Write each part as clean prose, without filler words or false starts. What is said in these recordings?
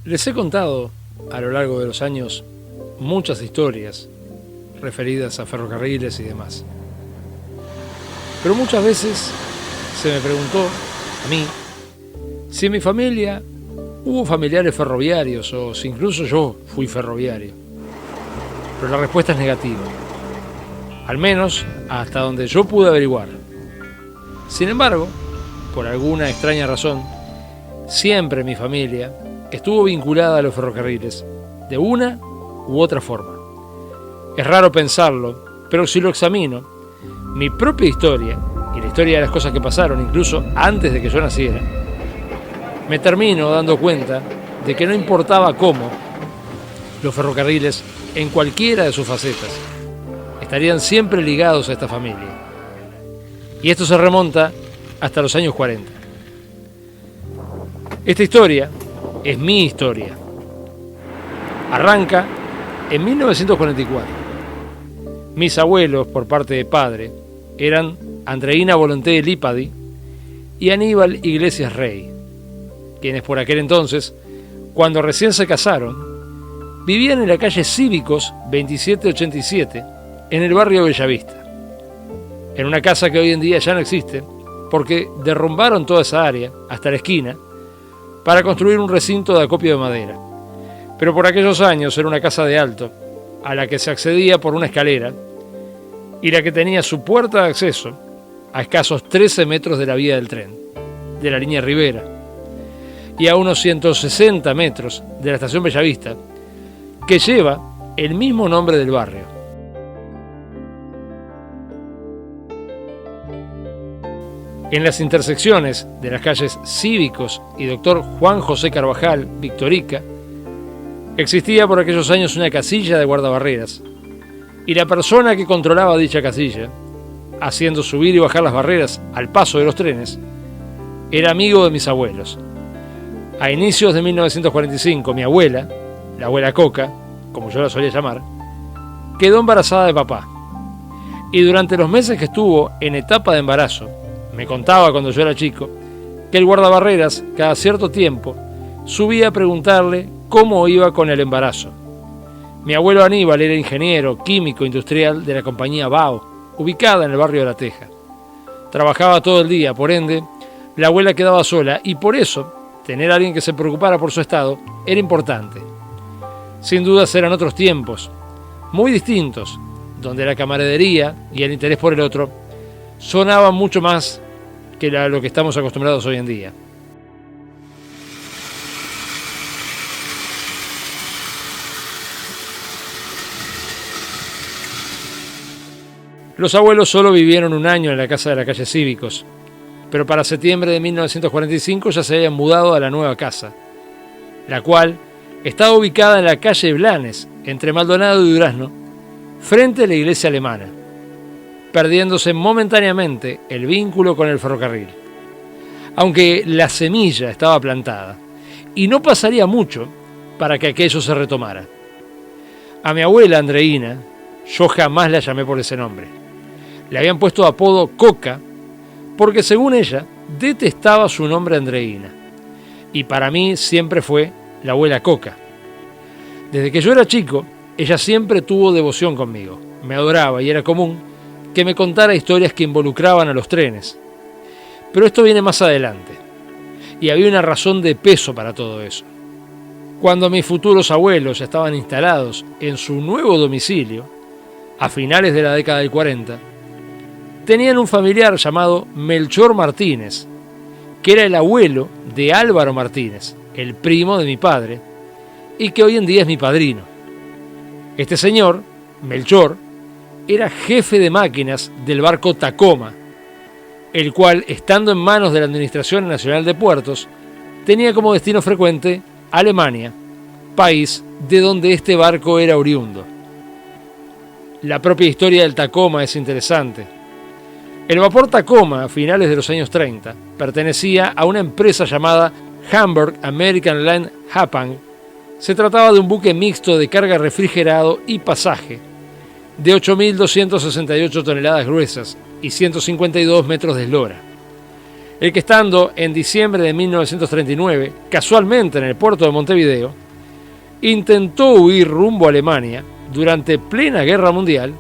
Les he contado a lo largo de los años muchas historias referidas a ferrocarriles y demás. Pero muchas veces se me preguntó a mí si en mi familia hubo familiares ferroviarios o si incluso yo fui ferroviario. Pero la respuesta es negativa, al menos hasta donde yo pude averiguar. Sin embargo, por alguna extraña razón, siempre mi familia estuvo vinculada a los ferrocarriles, de una u otra forma. Es raro pensarlo, pero si lo examino, mi propia historia y la historia de las cosas que pasaron incluso antes de que yo naciera, me termino dando cuenta de que no importaba cómo, los ferrocarriles, en cualquiera de sus facetas, estarían siempre ligados a esta familia. Y esto se remonta hasta los años 40. Esta historia es mi historia. Arranca en 1944. Mis abuelos, por parte de padre, eran Andreina Volonté Lipadi y Aníbal Iglesias Rey, quienes por aquel entonces, cuando recién se casaron, vivían en la calle Cívicos 2787, en el barrio Bellavista, en una casa que hoy en día ya no existe, porque derrumbaron toda esa área, hasta la esquina, para construir un recinto de acopio de madera. Pero por aquellos años era una casa de alto, a la que se accedía por una escalera, y la que tenía su puerta de acceso a escasos 13 metros de la vía del tren, de la línea Rivera, y a unos 160 metros de la estación Bellavista, que lleva el mismo nombre del barrio. En las intersecciones de las calles Cívicos y Dr. Juan José Carvajal, Victorica, existía por aquellos años una casilla de guardabarreras, y la persona que controlaba dicha casilla, haciendo subir y bajar las barreras al paso de los trenes, era amigo de mis abuelos. A inicios de 1945, mi abuela, la abuela Coca, como yo la solía llamar, quedó embarazada de papá, y durante los meses que estuvo en etapa de embarazo, me contaba cuando yo era chico, que el guardabarreras, cada cierto tiempo, subía a preguntarle cómo iba con el embarazo. Mi abuelo Aníbal era ingeniero químico industrial de la compañía BAO, ubicada en el barrio de La Teja. Trabajaba todo el día, por ende, la abuela quedaba sola y por eso, tener a alguien que se preocupara por su estado era importante. Sin dudas eran otros tiempos, muy distintos, donde la camaradería y el interés por el otro sonaban mucho más que lo que estamos acostumbrados hoy en día. Los abuelos solo vivieron un año en la casa de la calle Cívicos, pero para septiembre de 1945 ya se habían mudado a la nueva casa, la cual estaba ubicada en la calle Blanes, entre Maldonado y Durazno, frente a la iglesia alemana, perdiéndose momentáneamente el vínculo con el ferrocarril. Aunque la semilla estaba plantada, y no pasaría mucho para que aquello se retomara. A mi abuela Andreina, yo jamás la llamé por ese nombre. Le habían puesto apodo Coca, porque según ella, detestaba su nombre Andreina. Y para mí siempre fue la abuela Coca. Desde que yo era chico, ella siempre tuvo devoción conmigo. Me adoraba y era común que me contara historias que involucraban a los trenes. Pero esto viene más adelante. Y había una razón de peso para todo eso. Cuando mis futuros abuelos estaban instalados en su nuevo domicilio, a finales de la década del 40, tenían un familiar llamado Melchor Martínez, que era el abuelo de Álvaro Martínez, el primo de mi padre, y que hoy en día es mi padrino. Este señor, Melchor, era jefe de máquinas del barco Tacoma, el cual, estando en manos de la Administración Nacional de Puertos, tenía como destino frecuente Alemania, país de donde este barco era oriundo. La propia historia del Tacoma es interesante. El vapor Tacoma, a finales de los años 30, pertenecía a una empresa llamada Hamburg American Line Japan. Se trataba de un buque mixto de carga refrigerado y pasaje, de 8.268 toneladas gruesas y 152 metros de eslora. el que estando en diciembre de 1939, casualmente en el puerto de Montevideo, intentó huir rumbo a Alemania durante plena Guerra Mundial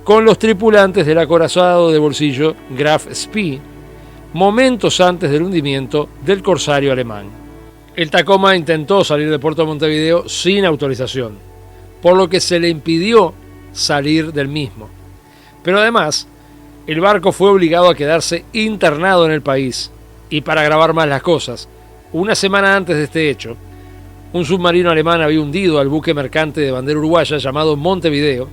con los tripulantes del acorazado de bolsillo Graf Spee, momentos antes del hundimiento del corsario alemán. El Tacoma intentó salir del puerto de Montevideo sin autorización, por lo que se le impidió salir del mismo. Pero además, el barco fue obligado a quedarse internado en el país, y para agravar más las cosas, una semana antes de este hecho, un submarino alemán había hundido al buque mercante de bandera uruguaya llamado Montevideo,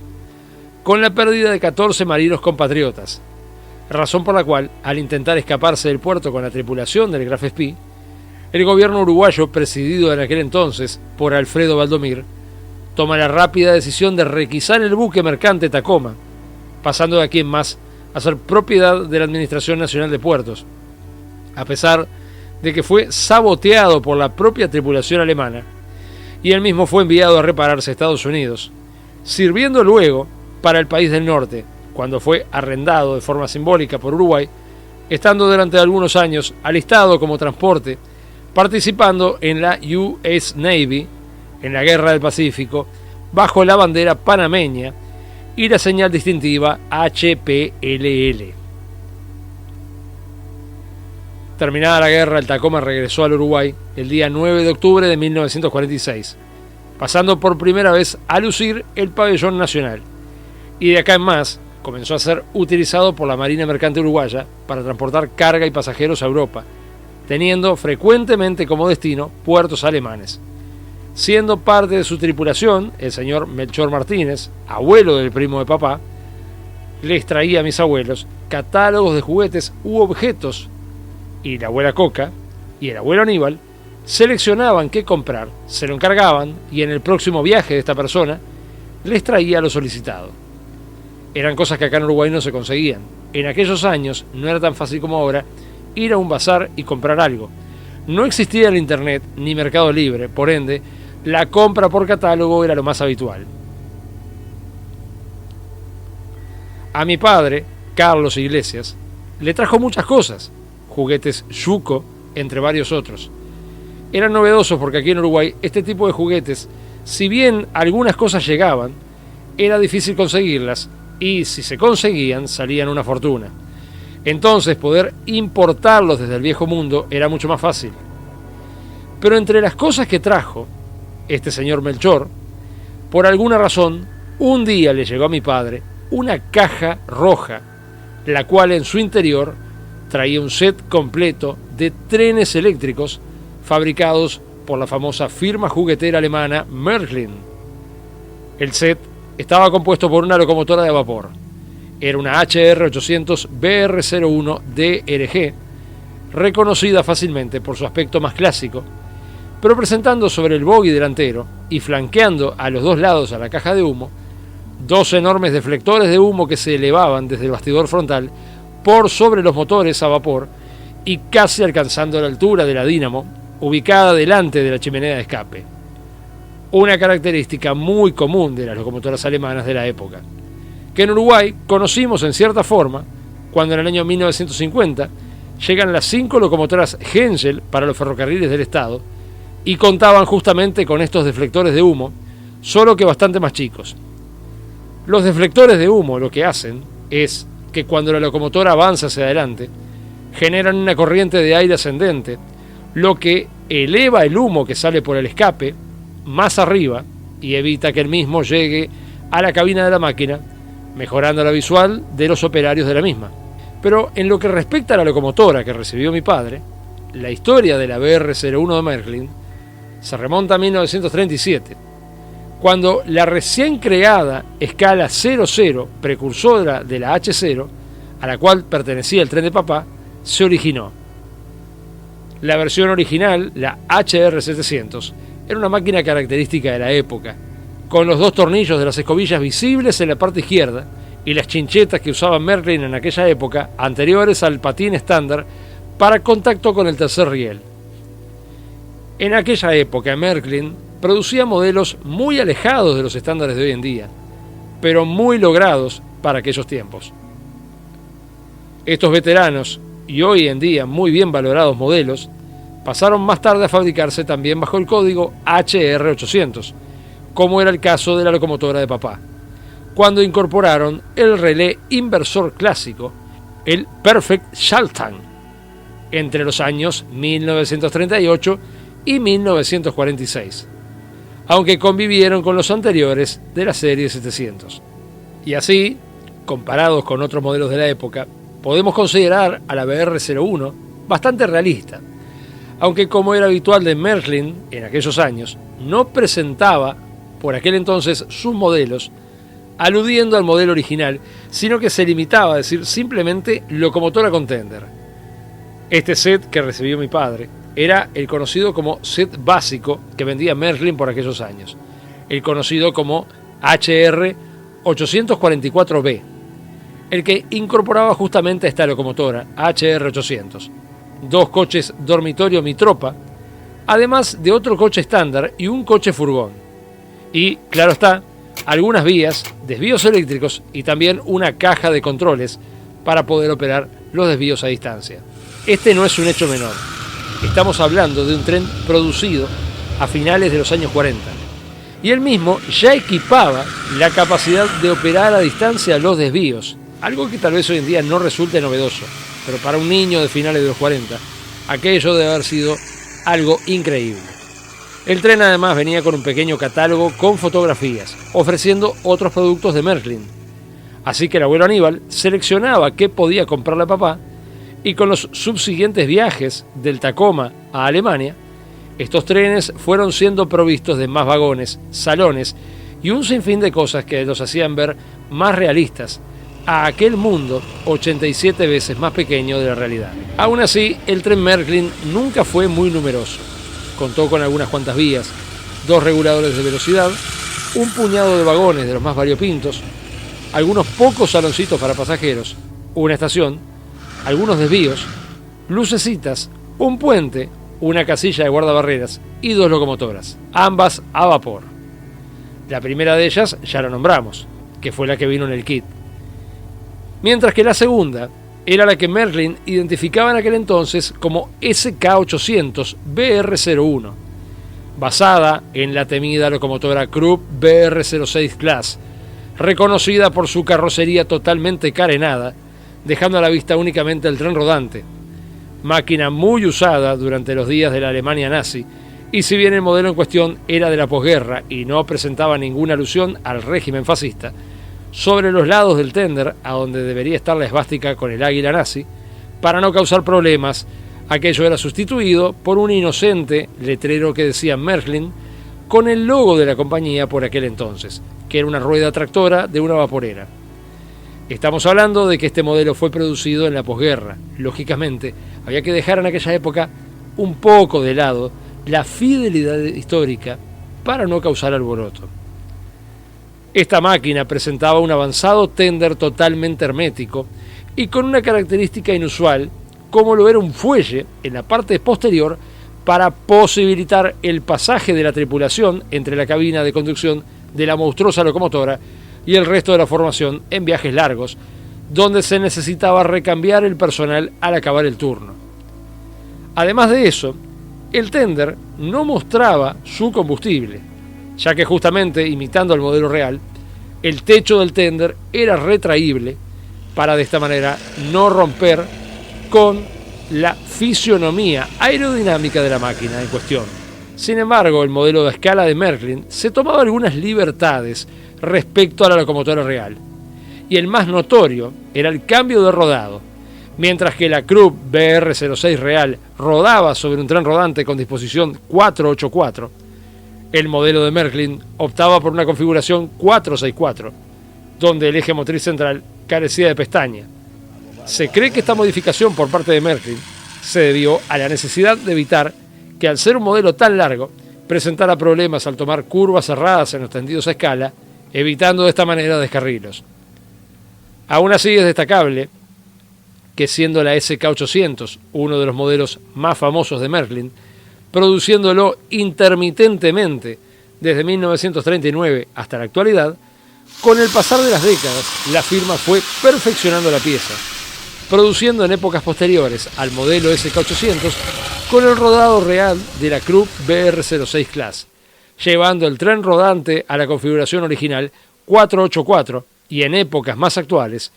con la pérdida de 14 marinos compatriotas, razón por la cual, al intentar escaparse del puerto con la tripulación del Graf Spee, el gobierno uruguayo, presidido en aquel entonces por Alfredo Valdomir, toma la rápida decisión de requisar el buque mercante Tacoma, pasando de aquí en más a ser propiedad de la Administración Nacional de Puertos, a pesar de que fue saboteado por la propia tripulación alemana, y él mismo fue enviado a repararse a Estados Unidos, sirviendo luego para el país del norte, cuando fue arrendado de forma simbólica por Uruguay, estando durante algunos años alistado como transporte, participando en la US Navy, en la Guerra del Pacífico, bajo la bandera panameña y la señal distintiva HPLL. Terminada la guerra, el Tacoma regresó al Uruguay el día 9 de octubre de 1946, pasando por primera vez a lucir el pabellón nacional, y de acá en más comenzó a ser utilizado por la Marina Mercante Uruguaya para transportar carga y pasajeros a Europa, teniendo frecuentemente como destino puertos alemanes. Siendo parte de su tripulación, el señor Melchor Martínez, abuelo del primo de papá, les traía a mis abuelos catálogos de juguetes u objetos, y la abuela Coca y el abuelo Aníbal seleccionaban qué comprar, se lo encargaban y en el próximo viaje de esta persona les traía lo solicitado. Eran cosas que acá en Uruguay no se conseguían. En aquellos años no era tan fácil como ahora ir a un bazar y comprar algo. No existía el internet ni Mercado Libre, por ende, la compra por catálogo era lo más habitual. A mi padre, Carlos Iglesias, le trajo muchas cosas, juguetes Yuko, entre varios otros. Eran novedosos porque aquí en Uruguay este tipo de juguetes, si bien algunas cosas llegaban, era difícil conseguirlas y si se conseguían salían una fortuna. Entonces poder importarlos desde el viejo mundo era mucho más fácil. Pero entre las cosas que trajo este señor Melchor, por alguna razón, un día le llegó a mi padre una caja roja, la cual en su interior traía un set completo de trenes eléctricos fabricados por la famosa firma juguetera alemana Märklin. El set estaba compuesto por una locomotora de vapor. Era una HR-800 BR-01 DRG, reconocida fácilmente por su aspecto más clásico, pero presentando sobre el bogie delantero y flanqueando a los dos lados a la caja de humo, dos enormes deflectores de humo que se elevaban desde el bastidor frontal por sobre los motores a vapor y casi alcanzando la altura de la dínamo, ubicada delante de la chimenea de escape. Una característica muy común de las locomotoras alemanas de la época, que en Uruguay conocimos en cierta forma cuando en el año 1950 llegan las 5 locomotoras Hengel para los ferrocarriles del Estado y contaban justamente con estos deflectores de humo, solo que bastante más chicos. Los deflectores de humo lo que hacen es que cuando la locomotora avanza hacia adelante, generan una corriente de aire ascendente, lo que eleva el humo que sale por el escape más arriba y evita que el mismo llegue a la cabina de la máquina, mejorando la visual de los operarios de la misma. Pero en lo que respecta a la locomotora que recibió mi padre, la historia de la BR-01 de Märklin se remonta a 1937, cuando la recién creada escala 00, precursora de la H0, a la cual pertenecía el tren de papá, se originó. La versión original, la HR-700, era una máquina característica de la época, con los dos tornillos de las escobillas visibles en la parte izquierda y las chinchetas que usaba Märklin en aquella época, anteriores al patín estándar, para contacto con el tercer riel. En aquella época, Märklin producía modelos muy alejados de los estándares de hoy en día, pero muy logrados para aquellos tiempos. Estos veteranos y hoy en día muy bien valorados modelos pasaron más tarde a fabricarse también bajo el código HR800, como era el caso de la locomotora de papá, cuando incorporaron el relé inversor clásico, el Perfect Schaltang, entre los años 1938 y 1946, aunque convivieron con los anteriores de la serie 700. Y así, comparados con otros modelos de la época, podemos considerar a la BR-01 bastante realista, aunque como era habitual de Märklin en aquellos años, no presentaba por aquel entonces sus modelos aludiendo al modelo original, sino que se limitaba a decir simplemente locomotora con tender. Este set que recibió mi padre era el conocido como set básico que vendía Märklin por aquellos años, el conocido como HR 844B, el que incorporaba justamente a esta locomotora HR 800, 2 coches dormitorio Mitropa, además de otro coche estándar y un coche furgón. Y, claro está, algunas vías, desvíos eléctricos y también una caja de controles para poder operar los desvíos a distancia. Este no es un hecho menor. Estamos hablando de un tren producido a finales de los años 40. Y él mismo ya equipaba la capacidad de operar a distancia los desvíos, algo que tal vez hoy en día no resulte novedoso, pero para un niño de finales de los 40, aquello debe haber sido algo increíble. El tren además venía con un pequeño catálogo con fotografías, ofreciendo otros productos de Märklin. Así que el abuelo Aníbal seleccionaba qué podía comprarle a papá, y con los subsiguientes viajes del Tacoma a Alemania, estos trenes fueron siendo provistos de más vagones, salones y un sinfín de cosas que los hacían ver más realistas a aquel mundo 87 veces más pequeño de la realidad. Aún así, el tren Märklin nunca fue muy numeroso. Contó con algunas cuantas vías, 2 reguladores de velocidad, un puñado de vagones de los más variopintos, algunos pocos saloncitos para pasajeros, una estación, algunos desvíos, lucecitas, un puente, una casilla de guardabarreras y 2 locomotoras, ambas a vapor. La primera de ellas ya la nombramos, que fue la que vino en el kit. Mientras que la segunda era la que Märklin identificaba en aquel entonces como SK800 BR01, basada en la temida locomotora Krupp BR06 Class, reconocida por su carrocería totalmente carenada, dejando a la vista únicamente el tren rodante, máquina muy usada durante los días de la Alemania nazi, y si bien el modelo en cuestión era de la posguerra y no presentaba ninguna alusión al régimen fascista, sobre los lados del tender, a donde debería estar la esvástica con el águila nazi, para no causar problemas, aquello era sustituido por un inocente letrero que decía Märklin, con el logo de la compañía por aquel entonces, que era una rueda tractora de una vaporera. Estamos hablando de que este modelo fue producido en la posguerra. Lógicamente, había que dejar en aquella época un poco de lado la fidelidad histórica para no causar alboroto. Esta máquina presentaba un avanzado tender totalmente hermético y con una característica inusual, como lo era un fuelle en la parte posterior para posibilitar el pasaje de la tripulación entre la cabina de conducción de la monstruosa locomotora y el resto de la formación en viajes largos, donde se necesitaba recambiar el personal al acabar el turno. Además de eso, el tender no mostraba su combustible, ya que justamente, imitando al modelo real, el techo del tender era retraíble para de esta manera no romper con la fisionomía aerodinámica de la máquina en cuestión. Sin embargo, el modelo de escala de Märklin se tomaba algunas libertades respecto a la locomotora real, y el más notorio era el cambio de rodado. Mientras que la Krupp BR06 real rodaba sobre un tren rodante con disposición 484, el modelo de Märklin optaba por una configuración 464, donde el eje motriz central carecía de pestaña. Se cree que esta modificación por parte de Märklin se debió a la necesidad de evitar que, al ser un modelo tan largo, presentara problemas al tomar curvas cerradas en los tendidos a escala, evitando de esta manera descarrilos. Aún así es destacable que, siendo la SK800 uno de los modelos más famosos de Märklin, produciéndolo intermitentemente desde 1939 hasta la actualidad, con el pasar de las décadas la firma fue perfeccionando la pieza, produciendo en épocas posteriores al modelo SK800 con el rodado real de la Krupp BR06 Class, llevando el tren rodante a la configuración original 484 y en épocas más actuales,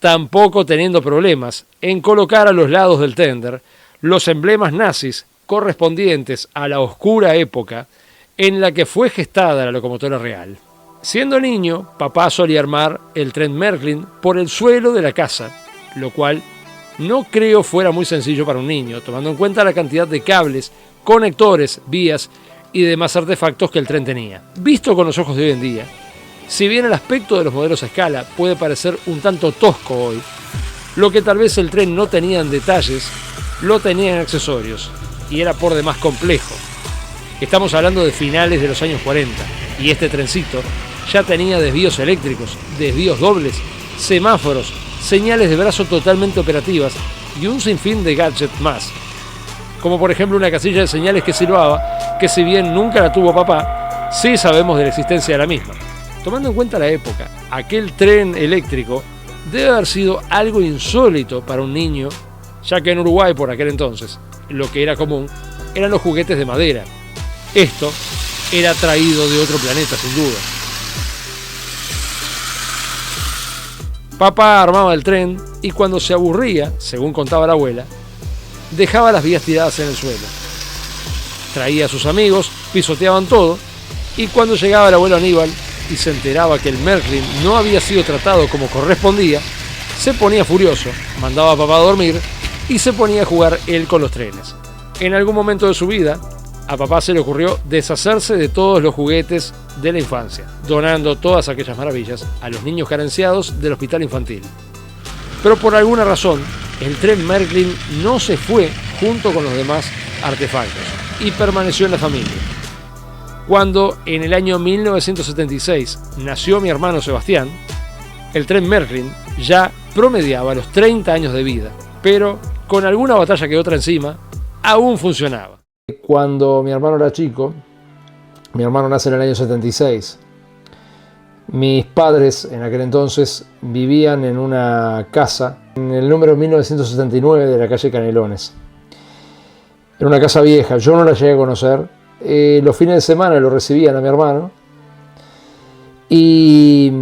tampoco teniendo problemas en colocar a los lados del tender los emblemas nazis correspondientes a la oscura época en la que fue gestada la locomotora real. Siendo niño, papá solía armar el tren Märklin por el suelo de la casa, lo cual no creo fuera muy sencillo para un niño, tomando en cuenta la cantidad de cables, conectores, vías y demás artefactos que el tren tenía. Visto con los ojos de hoy en día, si bien el aspecto de los modelos a escala puede parecer un tanto tosco hoy, lo que tal vez el tren no tenía en detalles, lo tenía en accesorios, y era por demás complejo. Estamos hablando de finales de los años 40, y este trencito ya tenía desvíos eléctricos, desvíos dobles, semáforos, señales de brazo totalmente operativas y un sinfín de gadgets más. Como por ejemplo una casilla de señales que silbaba, que si bien nunca la tuvo papá, sí sabemos de la existencia de la misma. Tomando en cuenta la época, aquel tren eléctrico debe haber sido algo insólito para un niño, ya que en Uruguay por aquel entonces lo que era común eran los juguetes de madera. Esto era traído de otro planeta sin duda. Papá armaba el tren y cuando se aburría, según contaba la abuela, dejaba las vías tiradas en el suelo. Traía a sus amigos, pisoteaban todo y cuando llegaba el abuelo Aníbal y se enteraba que el Märklin no había sido tratado como correspondía, se ponía furioso, mandaba a papá a dormir y se ponía a jugar él con los trenes. En algún momento de su vida, a papá se le ocurrió deshacerse de todos los juguetes de la infancia, donando todas aquellas maravillas a los niños carenciados del hospital infantil. Pero por alguna razón, el tren Märklin no se fue junto con los demás artefactos y permaneció en la familia. Cuando en el año 1976 nació mi hermano Sebastián, el tren Märklin ya promediaba los 30 años de vida, pero con alguna batalla que otra encima, aún funcionaba. Cuando mi hermano era chico, mi hermano nace en el año 76, mis padres en aquel entonces vivían en una casa en el número 1979 de la calle Canelones. Era una casa vieja, yo no la llegué a conocer. Los fines de semana lo recibían a mi hermano y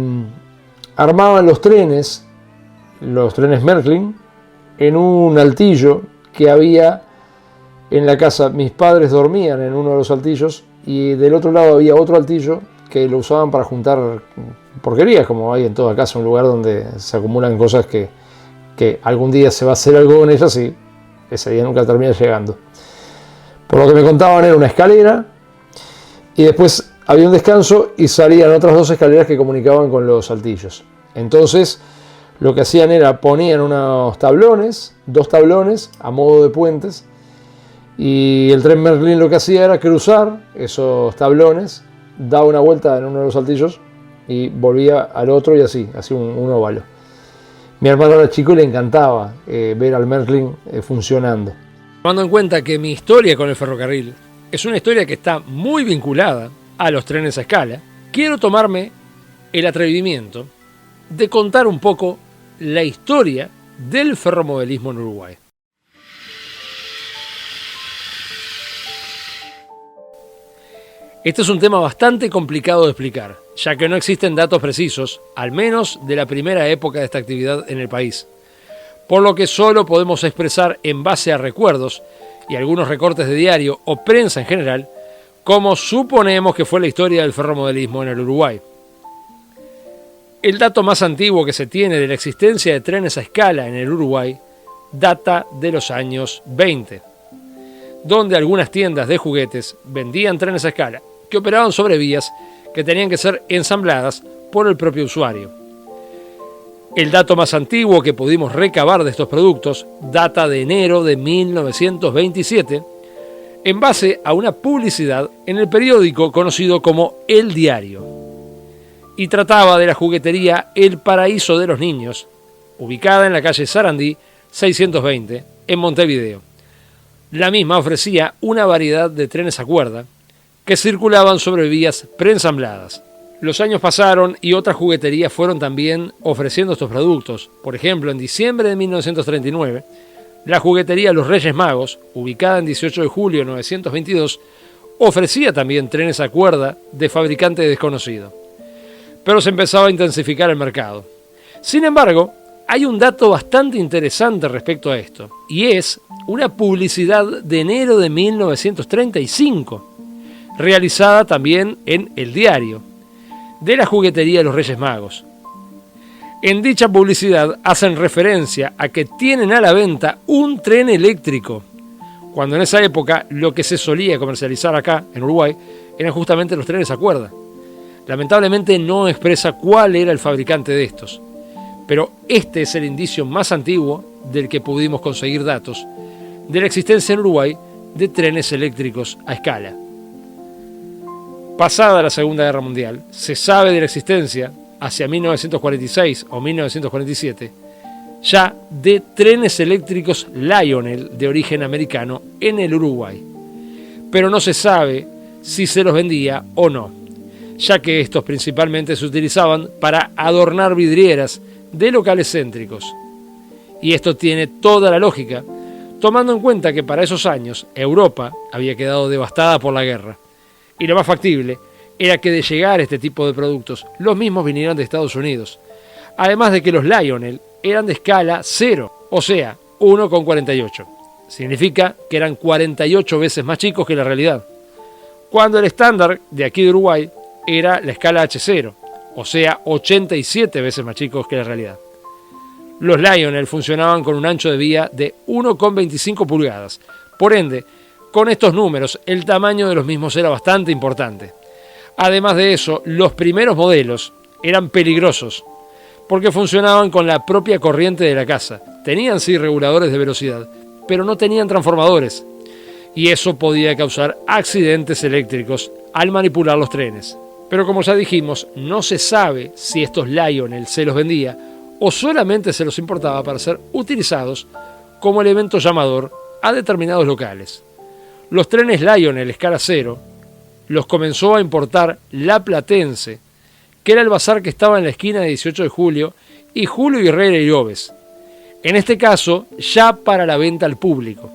armaban los trenes Märklin en un altillo que había en la casa. Mis padres dormían en uno de los altillos y del otro lado había otro altillo que lo usaban para juntar porquerías, como hay en toda casa, un lugar donde se acumulan cosas que algún día se va a hacer algo con ellas y ese día nunca termina llegando. Por lo que me contaban era una escalera y después había un descanso y salían otras dos escaleras que comunicaban con los altillos. Entonces lo que hacían era ponían unos tablones, dos tablones a modo de puentes, y el tren Märklin lo que hacía era cruzar esos tablones, daba una vuelta en uno de los altillos y volvía al otro y así un óvalo. Mi hermano era chico y le encantaba ver al Märklin funcionando. Tomando en cuenta que mi historia con el ferrocarril es una historia que está muy vinculada a los trenes a escala, quiero tomarme el atrevimiento de contar un poco la historia del ferromodelismo en Uruguay. Este es un tema bastante complicado de explicar, ya que no existen datos precisos, al menos de la primera época de esta actividad en el país, por lo que solo podemos expresar en base a recuerdos y algunos recortes de diario o prensa en general, cómo suponemos que fue la historia del ferromodelismo en el Uruguay. El dato más antiguo que se tiene de la existencia de trenes a escala en el Uruguay data de los años 20, donde algunas tiendas de juguetes vendían trenes a escala que operaban sobre vías que tenían que ser ensambladas por el propio usuario. El dato más antiguo que pudimos recabar de estos productos data de enero de 1927, en base a una publicidad en el periódico conocido como El Diario, y trataba de la juguetería El Paraíso de los Niños, ubicada en la calle Sarandí 620, en Montevideo. La misma ofrecía una variedad de trenes a cuerda que circulaban sobre vías preensambladas. Los años pasaron y otras jugueterías fueron también ofreciendo estos productos. Por ejemplo, en diciembre de 1939, la juguetería Los Reyes Magos, ubicada en 18 de julio 922, ofrecía también trenes a cuerda de fabricante desconocido. Pero se empezaba a intensificar el mercado. Sin embargo, hay un dato bastante interesante respecto a esto, y es una publicidad de enero de 1935, realizada también en El Diario, de la juguetería de los Reyes Magos. En dicha publicidad hacen referencia a que tienen a la venta un tren eléctrico, cuando en esa época lo que se solía comercializar acá, en Uruguay, eran justamente los trenes a cuerda. Lamentablemente no expresa cuál era el fabricante de estos, pero este es el indicio más antiguo del que pudimos conseguir datos de la existencia en Uruguay de trenes eléctricos a escala. Pasada la Segunda Guerra Mundial, se sabe de la existencia, hacia 1946 o 1947, ya de trenes eléctricos Lionel de origen americano en el Uruguay. Pero no se sabe si se los vendía o no, ya que estos principalmente se utilizaban para adornar vidrieras de locales céntricos. Y esto tiene toda la lógica, tomando en cuenta que para esos años Europa había quedado devastada por la guerra. Y lo más factible era que de llegar este tipo de productos, los mismos vinieran de Estados Unidos. Además de que los Lionel eran de escala 0, o sea, 1,48. Significa que eran 48 veces más chicos que la realidad. Cuando el estándar de aquí de Uruguay era la escala H0, o sea, 87 veces más chicos que la realidad. Los Lionel funcionaban con un ancho de vía de 1,25 pulgadas. Por ende, con estos números, el tamaño de los mismos era bastante importante. Además de eso, los primeros modelos eran peligrosos, porque funcionaban con la propia corriente de la casa. Tenían sí reguladores de velocidad, pero no tenían transformadores, y eso podía causar accidentes eléctricos al manipular los trenes. Pero como ya dijimos, no se sabe si estos Lionel se los vendía o solamente se los importaba para ser utilizados como elemento llamador a determinados locales. Los trenes Lionel escala 0 los comenzó a importar La Platense, que era el bazar que estaba en la esquina de 18 de julio y Julio Herrera y Oves. En este caso, ya para la venta al público.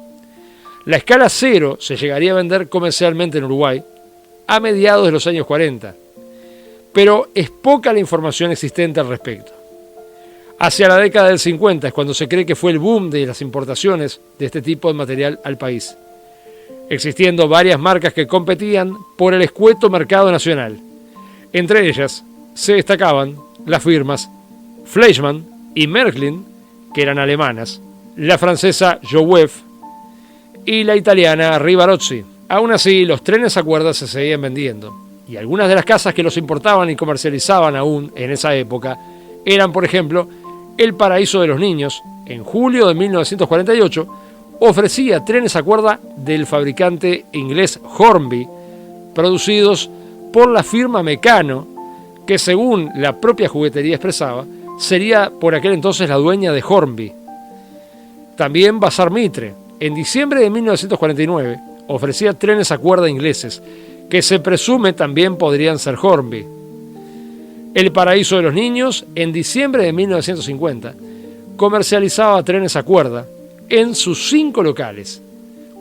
La escala 0 se llegaría a vender comercialmente en Uruguay a mediados de los años 40, pero es poca la información existente al respecto. Hacia la década del 50 es cuando se cree que fue el boom de las importaciones de este tipo de material al país, existiendo varias marcas que competían por el escueto mercado nacional. Entre ellas se destacaban las firmas Fleischmann y Märklin, que eran alemanas, la francesa Jouef y la italiana Rivarozzi. Aún así, los trenes a cuerda se seguían vendiendo, y algunas de las casas que los importaban y comercializaban aún en esa época eran, por ejemplo, El Paraíso de los Niños. En julio de 1948 ofrecía trenes a cuerda del fabricante inglés Hornby, producidos por la firma Mecano, que según la propia juguetería expresaba, sería por aquel entonces la dueña de Hornby. También Bazar Mitre, en diciembre de 1949, ofrecía trenes a cuerda ingleses, que se presume también podrían ser Hornby. El Paraíso de los Niños, en diciembre de 1950, comercializaba trenes a cuerda en sus 5 locales,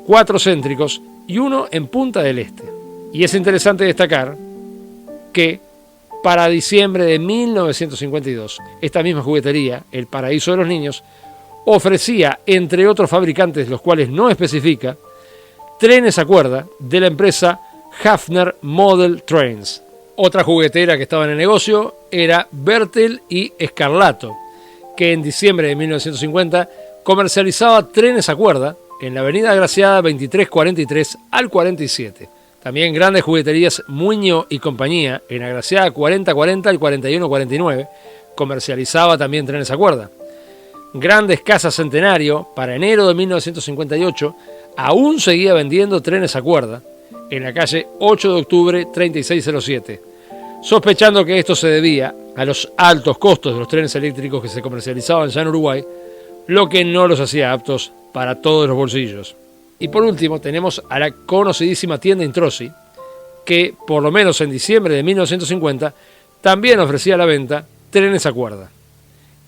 4 céntricos y 1 en Punta del Este. Y es interesante destacar que para diciembre de 1952, esta misma juguetería, El Paraíso de los Niños, ofrecía, entre otros fabricantes, los cuales no especifica, trenes a cuerda de la empresa Hafner Model Trains. Otra juguetera que estaba en el negocio era Bertel y Scarlato, que en diciembre de 1950 comercializaba trenes a cuerda en la avenida Agraciada 2343 al 47. También grandes jugueterías Muño y compañía en Agraciada 4040 al 4149 comercializaba también trenes a cuerda. Grandes Casas Centenario, para enero de 1958, aún seguía vendiendo trenes a cuerda en la calle 8 de octubre 3607, sospechando que esto se debía a los altos costos de los trenes eléctricos que se comercializaban ya en Uruguay, lo que no los hacía aptos para todos los bolsillos. Y por último tenemos a la conocidísima tienda Introsi, que, por lo menos en diciembre de 1950, también ofrecía a la venta trenes a cuerda.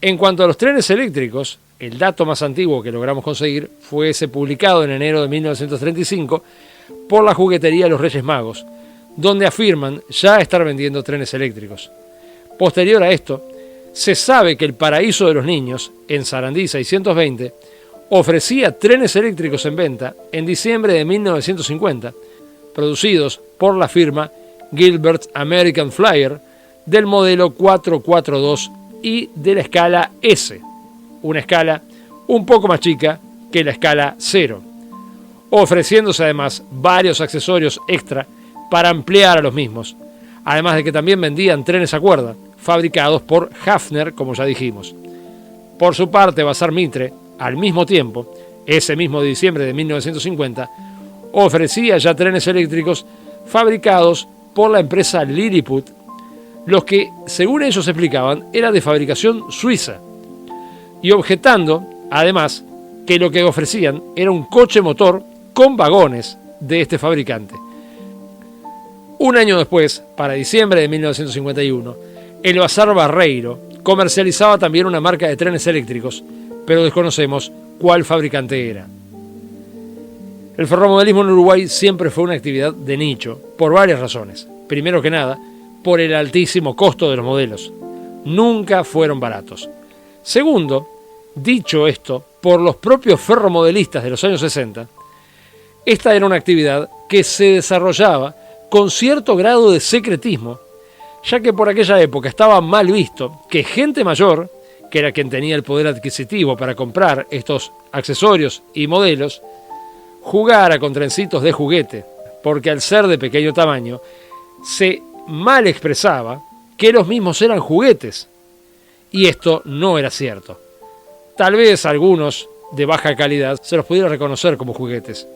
En cuanto a los trenes eléctricos, el dato más antiguo que logramos conseguir fue ese publicado en enero de 1935 por la juguetería Los Reyes Magos, donde afirman ya estar vendiendo trenes eléctricos. Posterior a esto, se sabe que el Paraíso de los Niños, en Sarandí 620, ofrecía trenes eléctricos en venta en diciembre de 1950, producidos por la firma Gilbert American Flyer del modelo 442 y de la escala S, una escala un poco más chica que la escala 0, ofreciéndose además varios accesorios extra para ampliar a los mismos, además de que también vendían trenes a cuerda, fabricados por Hafner, como ya dijimos. Por su parte, Bazar Mitre, al mismo tiempo, ese mismo diciembre de 1950, ofrecía ya trenes eléctricos fabricados por la empresa Lilliput, los que, según ellos explicaban, era de fabricación suiza, y objetando, además, que lo que ofrecían era un coche motor con vagones de este fabricante. Un año después, para diciembre de 1951, el Bazar Barreiro comercializaba también una marca de trenes eléctricos, pero desconocemos cuál fabricante era. El ferromodelismo en Uruguay siempre fue una actividad de nicho, por varias razones. Primero que nada, por el altísimo costo de los modelos. Nunca fueron baratos. Segundo, dicho esto, por los propios ferromodelistas de los años 60, esta era una actividad que se desarrollaba con cierto grado de secretismo, ya que por aquella época estaba mal visto que gente mayor, que era quien tenía el poder adquisitivo para comprar estos accesorios y modelos, jugara con trencitos de juguete, porque al ser de pequeño tamaño, se mal expresaba que los mismos eran juguetes, y esto no era cierto. Tal vez algunos de baja calidad se los pudiera reconocer como juguetes,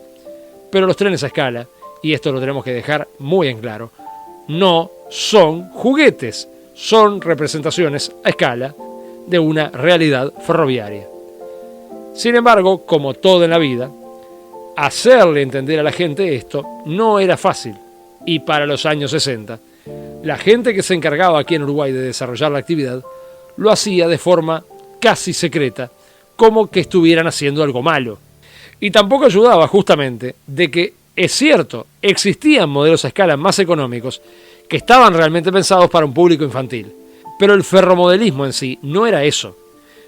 pero los trenes a escala, y esto lo tenemos que dejar muy en claro, no son juguetes, son representaciones a escala de una realidad ferroviaria. Sin embargo, como todo en la vida, hacerle entender a la gente esto no era fácil, y para los años 60, la gente que se encargaba aquí en Uruguay de desarrollar la actividad lo hacía de forma casi secreta, como que estuvieran haciendo algo malo. Y tampoco ayudaba justamente de que, es cierto, existían modelos a escala más económicos que estaban realmente pensados para un público infantil, pero el ferromodelismo en sí no era eso,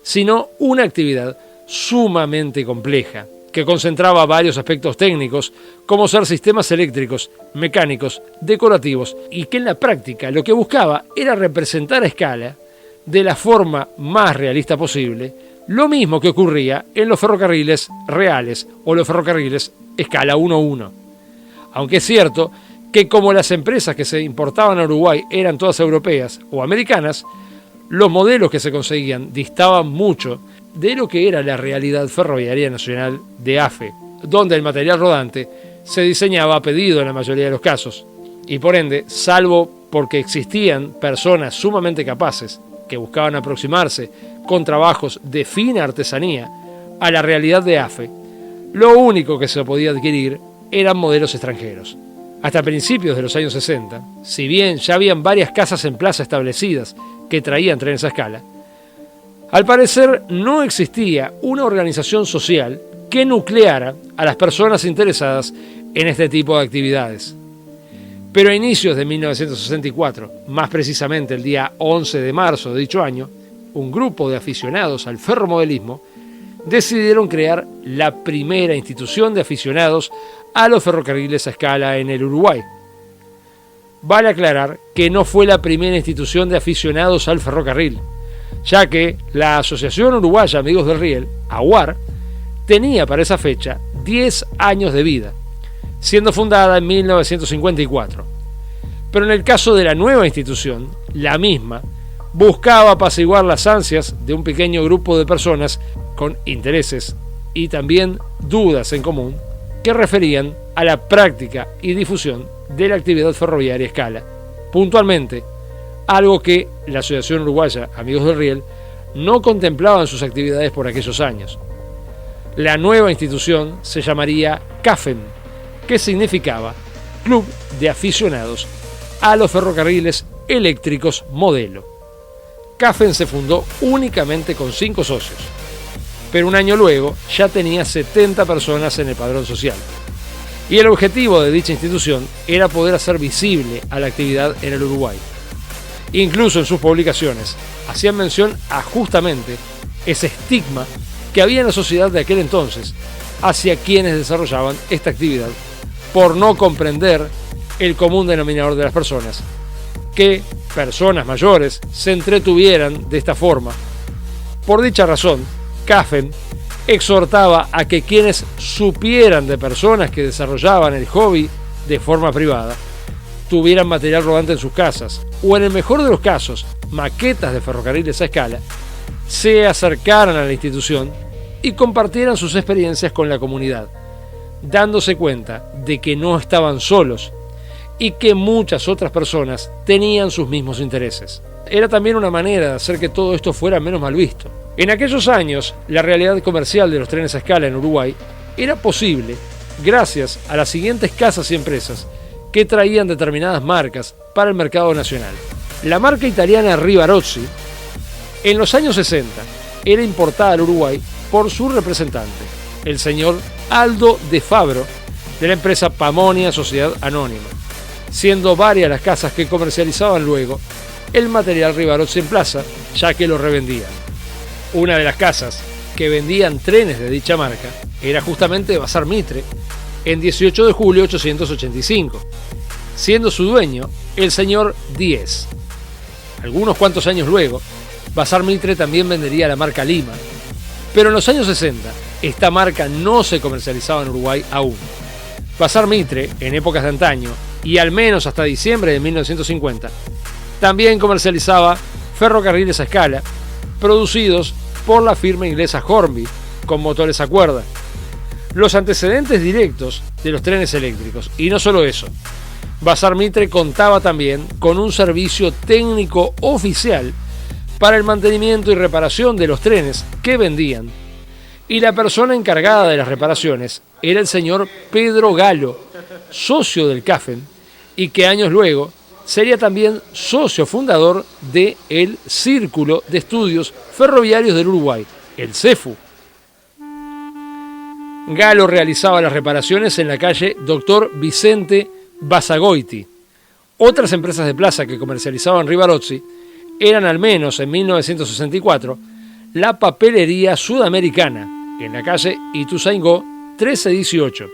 sino una actividad sumamente compleja, que concentraba varios aspectos técnicos, como ser sistemas eléctricos, mecánicos, decorativos, y que en la práctica lo que buscaba era representar a escala, de la forma más realista posible, lo mismo que ocurría en los ferrocarriles reales o los ferrocarriles escala 1-1. Aunque es cierto que como las empresas que se importaban a Uruguay eran todas europeas o americanas, los modelos que se conseguían distaban mucho de lo que era la realidad ferroviaria nacional de AFE, donde el material rodante se diseñaba a pedido en la mayoría de los casos, y por ende, salvo porque existían personas sumamente capaces que buscaban aproximarse con trabajos de fina artesanía a la realidad de AFE, lo único que se podía adquirir eran modelos extranjeros. Hasta principios de los años 60, si bien ya habían varias casas en plaza establecidas que traían trenes a escala, al parecer no existía una organización social que nucleara a las personas interesadas en este tipo de actividades. Pero a inicios de 1964, más precisamente el día 11 de marzo de dicho año, un grupo de aficionados al ferromodelismo decidieron crear la primera institución de aficionados a los ferrocarriles a escala en el Uruguay. Vale aclarar que no fue la primera institución de aficionados al ferrocarril, ya que la Asociación Uruguaya Amigos del Riel, AUAR, tenía para esa fecha 10 años de vida, siendo fundada en 1954. Pero en el caso de la nueva institución, la misma buscaba apaciguar las ansias de un pequeño grupo de personas con intereses y también dudas en común que referían a la práctica y difusión de la actividad ferroviaria a escala, puntualmente algo que la Asociación Uruguaya Amigos del Riel no contemplaba en sus actividades por aquellos años. La nueva institución se llamaría CAFEM, que significaba Club de Aficionados a los Ferrocarriles Eléctricos Modelo. CAFEN se fundó únicamente con 5 socios, pero un año luego ya tenía 70 personas en el padrón social. Y el objetivo de dicha institución era poder hacer visible a la actividad en el Uruguay. Incluso en sus publicaciones hacían mención a justamente ese estigma que había en la sociedad de aquel entonces hacia quienes desarrollaban esta actividad por no comprender el común denominador de las personas, que personas mayores se entretuvieran de esta forma. Por dicha razón, CAFEN exhortaba a que quienes supieran de personas que desarrollaban el hobby de forma privada tuvieran material rodante en sus casas, o en el mejor de los casos, maquetas de ferrocarriles a escala, se acercaran a la institución y compartieran sus experiencias con la comunidad, dándose cuenta de que no estaban solos y que muchas otras personas tenían sus mismos intereses. Era también una manera de hacer que todo esto fuera menos mal visto. En aquellos años, la realidad comercial de los trenes a escala en Uruguay era posible gracias a las siguientes casas y empresas que traían determinadas marcas para el mercado nacional. La marca italiana Rivarozzi, en los años 60, era importada al Uruguay por su representante, el señor Aldo de Fabro, de la empresa Pamonia Sociedad Anónima, siendo varias las casas que comercializaban luego el material Rivarozzi en plaza, ya que lo revendían. Una de las casas que vendían trenes de dicha marca era justamente Bazar Mitre, en 18 de julio 885, siendo su dueño el señor Díez. Algunos cuantos años luego, Bazar Mitre también vendería la marca Lima, pero en los años 60 esta marca no se comercializaba en Uruguay aún. Bazar Mitre, en épocas de antaño, y al menos hasta diciembre de 1950, también comercializaba ferrocarriles a escala, producidos por la firma inglesa Hornby, con motores a cuerda. Los antecedentes directos de los trenes eléctricos, y no solo eso, Bazar Mitre contaba también con un servicio técnico oficial para el mantenimiento y reparación de los trenes que vendían, y la persona encargada de las reparaciones era el señor Pedro Galo, socio del CAFEN, y que años luego sería también socio fundador de el Círculo de Estudios Ferroviarios del Uruguay, el CEFU. Galo realizaba las reparaciones en la calle Dr. Vicente Basagoiti. Otras empresas de plaza que comercializaban Rivarozzi eran, al menos en 1964, la Papelería Sudamericana, en la calle Ituzaingó 1318,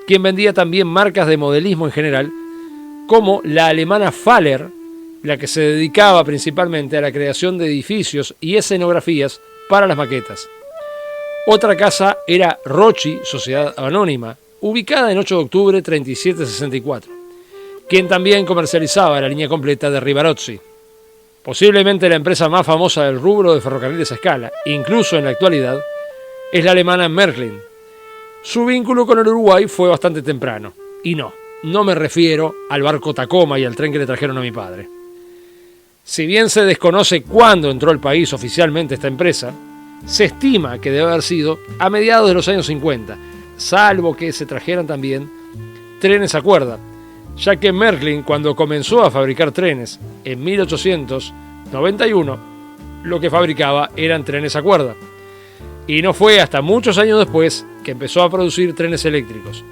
quien vendía también marcas de modelismo en general, como la alemana Faller, la que se dedicaba principalmente a la creación de edificios y escenografías para las maquetas. Otra casa era Rochi, Sociedad Anónima, ubicada en 8 de octubre 3764, quien también comercializaba la línea completa de Rivarozzi. Posiblemente la empresa más famosa del rubro de ferrocarriles a escala, incluso en la actualidad, es la alemana Märklin. Su vínculo con el Uruguay fue bastante temprano, y no me refiero al barco Tacoma y al tren que le trajeron a mi padre. Si bien se desconoce cuándo entró al país oficialmente esta empresa, se estima que debe haber sido a mediados de los años 50, salvo que se trajeran también trenes a cuerda, ya que Märklin, cuando comenzó a fabricar trenes en 1891, lo que fabricaba eran trenes a cuerda. Y no fue hasta muchos años después que empezó a producir trenes eléctricos.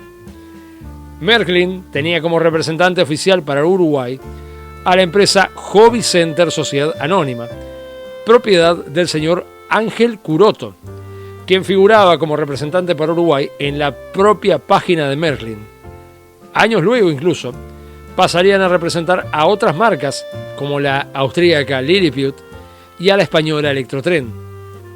Märklin tenía como representante oficial para Uruguay a la empresa Hobby Center Sociedad Anónima, propiedad del señor Ángel Curoto, quien figuraba como representante para Uruguay en la propia página de Märklin. Años luego incluso pasarían a representar a otras marcas como la austríaca Lilliput y a la española Electrotren.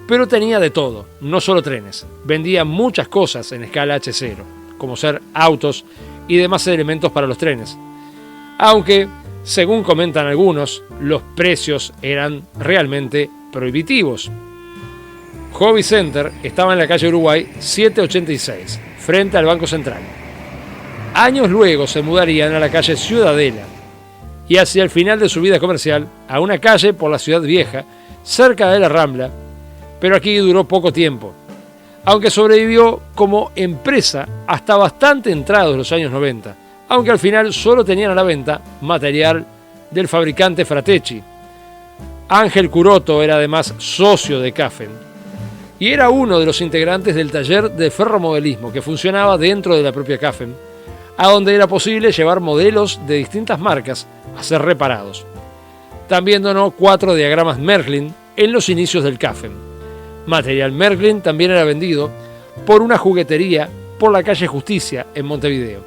Pero tenía de todo, no solo trenes, vendía muchas cosas en escala H0, como ser autos y demás elementos para los trenes. Aunque, según comentan algunos, los precios eran realmente prohibitivos. Hobby Center estaba en la calle Uruguay 786, frente al Banco Central. Años luego se mudarían a la calle Ciudadela y hacia el final de su vida comercial a una calle por la Ciudad Vieja, cerca de la Rambla, pero aquí duró poco tiempo, aunque sobrevivió como empresa hasta bastante entrados los años 90, aunque al final solo tenían a la venta material del fabricante Fratecci. Ángel Curoto era además socio de Cafen y era uno de los integrantes del taller de ferromodelismo que funcionaba dentro de la propia Cafen, a donde era posible llevar modelos de distintas marcas a ser reparados. También donó 4 diagramas Merklin en los inicios del Cafen. Material Merklin también era vendido por una juguetería por la calle Justicia en Montevideo,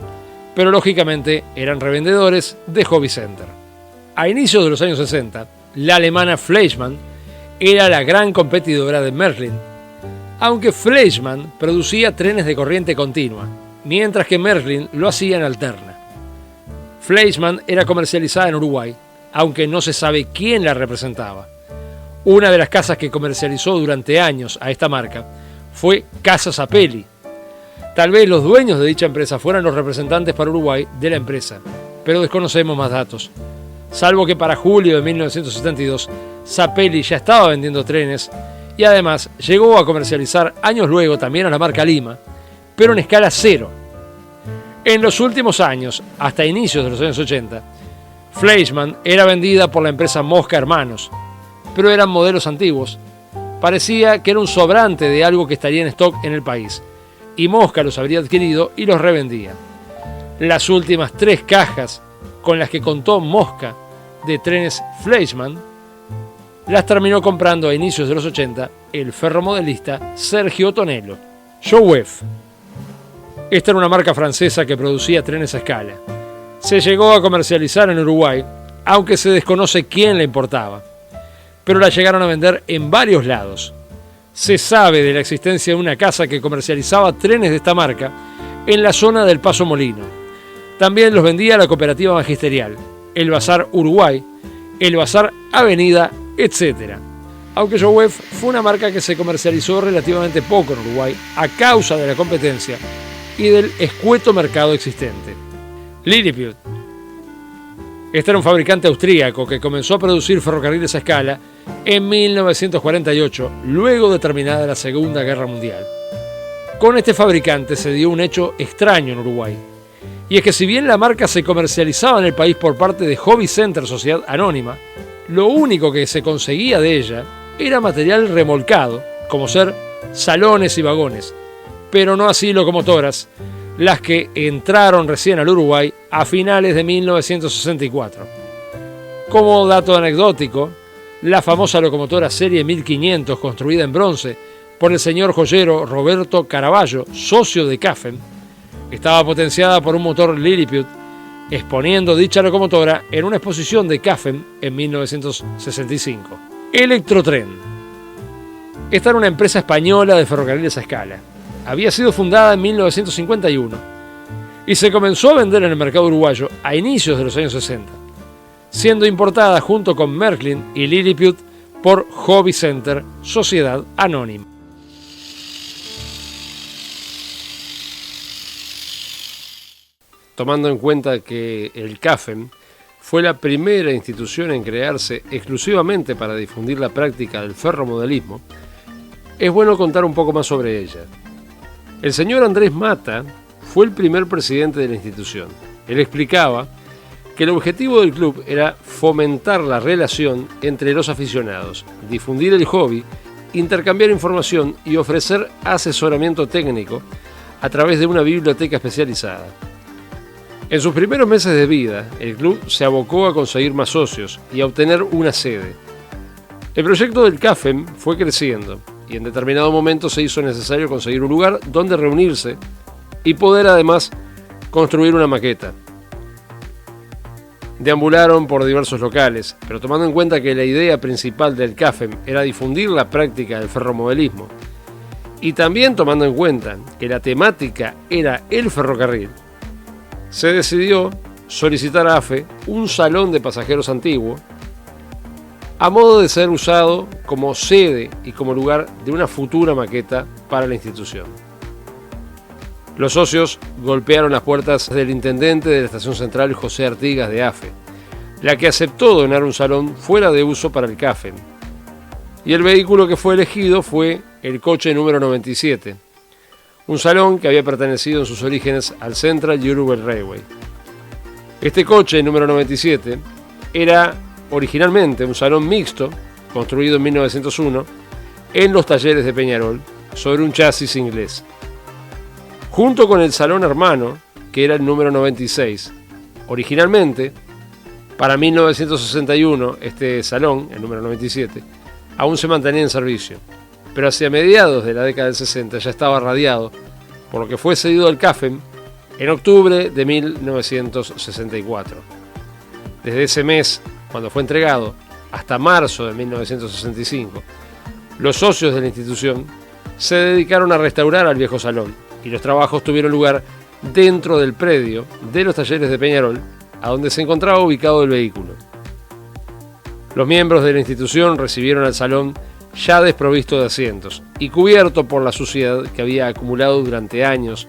pero lógicamente eran revendedores de Hobby Center. A inicios de los años 60, la alemana Fleischmann era la gran competidora de Merklin, aunque Fleischmann producía trenes de corriente continua, mientras que Merklin lo hacía en alterna. Fleischmann era comercializada en Uruguay, aunque no se sabe quién la representaba. Una de las casas que comercializó durante años a esta marca fue Casa Sapelli. Tal vez los dueños de dicha empresa fueran los representantes para Uruguay de la empresa, pero desconocemos más datos. Salvo que para julio de 1972, Sapelli ya estaba vendiendo trenes y además llegó a comercializar años luego también a la marca Lima, pero en escala cero. En los últimos años, hasta inicios de los años 80, Fleischmann era vendida por la empresa Mosca Hermanos, pero eran modelos antiguos. Parecía que era un sobrante de algo que estaría en stock en el país, y Mosca los habría adquirido y los revendía. Las últimas 3 cajas con las que contó Mosca de trenes Fleischmann las terminó comprando a inicios de los 80 el ferromodelista Sergio Tonello. Jouef. Esta era una marca francesa que producía trenes a escala. Se llegó a comercializar en Uruguay, aunque se desconoce quién la importaba, pero la llegaron a vender en varios lados. Se sabe de la existencia de una casa que comercializaba trenes de esta marca en la zona del Paso Molino. También los vendía la Cooperativa Magisterial, el Bazar Uruguay, el Bazar Avenida, etc. Aunque Jouef fue una marca que se comercializó relativamente poco en Uruguay a causa de la competencia y del escueto mercado existente. Lilliput. Este era un fabricante austríaco que comenzó a producir ferrocarriles a escala en 1948, luego de terminada la Segunda Guerra Mundial. Con este fabricante se dio un hecho extraño en Uruguay, y es que si bien la marca se comercializaba en el país por parte de Hobby Center Sociedad Anónima, lo único que se conseguía de ella era material remolcado, como ser salones y vagones, pero no así locomotoras, las que entraron recién al Uruguay a finales de 1964. Como dato anecdótico, la famosa locomotora Serie 1500, construida en bronce por el señor joyero Roberto Caraballo, socio de Cafen, estaba potenciada por un motor Lilliput, exponiendo dicha locomotora en una exposición de Cafen en 1965. Electrotren. Esta era una empresa española de ferrocarriles a escala. Había sido fundada en 1951 y se comenzó a vender en el mercado uruguayo a inicios de los años 60, siendo importada junto con Merklin y Lilliput por Hobby Center Sociedad Anónima. Tomando en cuenta que el Cafen fue la primera institución en crearse exclusivamente para difundir la práctica del ferromodelismo, es bueno contar un poco más sobre ella. El señor Andrés Mata fue el primer presidente de la institución. Él explicaba que el objetivo del club era fomentar la relación entre los aficionados, difundir el hobby, intercambiar información y ofrecer asesoramiento técnico a través de una biblioteca especializada. En sus primeros meses de vida, el club se abocó a conseguir más socios y a obtener una sede. El proyecto del Cafen fue creciendo y en determinado momento se hizo necesario conseguir un lugar donde reunirse y poder además construir una maqueta. Deambularon por diversos locales, pero tomando en cuenta que la idea principal del Cafen era difundir la práctica del ferromodelismo y también tomando en cuenta que la temática era el ferrocarril, se decidió solicitar a AFE un salón de pasajeros antiguo a modo de ser usado como sede y como lugar de una futura maqueta para la institución. Los socios golpearon las puertas del intendente de la Estación Central, José Artigas de AFE, la que aceptó donar un salón fuera de uso para el Cafen. Y el vehículo que fue elegido fue el coche número 97, un salón que había pertenecido en sus orígenes al Central Uruguay Railway. Este coche, número 97, era originalmente un salón mixto, construido en 1901, en los talleres de Peñarol, sobre un chasis inglés. Junto con el salón hermano, que era el número 96. Originalmente, para 1961, este salón, el número 97, aún se mantenía en servicio, pero hacia mediados de la década del 60 ya estaba radiado, por lo que fue cedido al CAFEM en octubre de 1964. Desde ese mes, cuando fue entregado, hasta marzo de 1965, los socios de la institución se dedicaron a restaurar al viejo salón y los trabajos tuvieron lugar dentro del predio de los talleres de Peñarol, a donde se encontraba ubicado el vehículo. Los miembros de la institución recibieron al salón ya desprovisto de asientos y cubierto por la suciedad que había acumulado durante años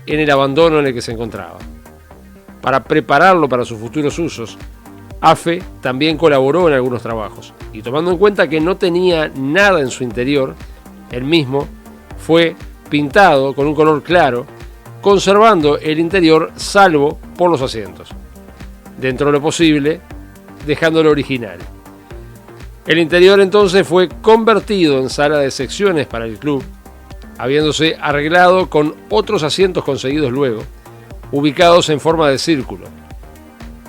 en el abandono en el que se encontraba. Para prepararlo para sus futuros usos, AFE también colaboró en algunos trabajos, y tomando en cuenta que no tenía nada en su interior, el mismo fue pintado con un color claro, conservando el interior salvo por los asientos, dentro de lo posible, dejándolo original. El interior entonces fue convertido en sala de secciones para el club, habiéndose arreglado con otros asientos conseguidos luego, ubicados en forma de círculo.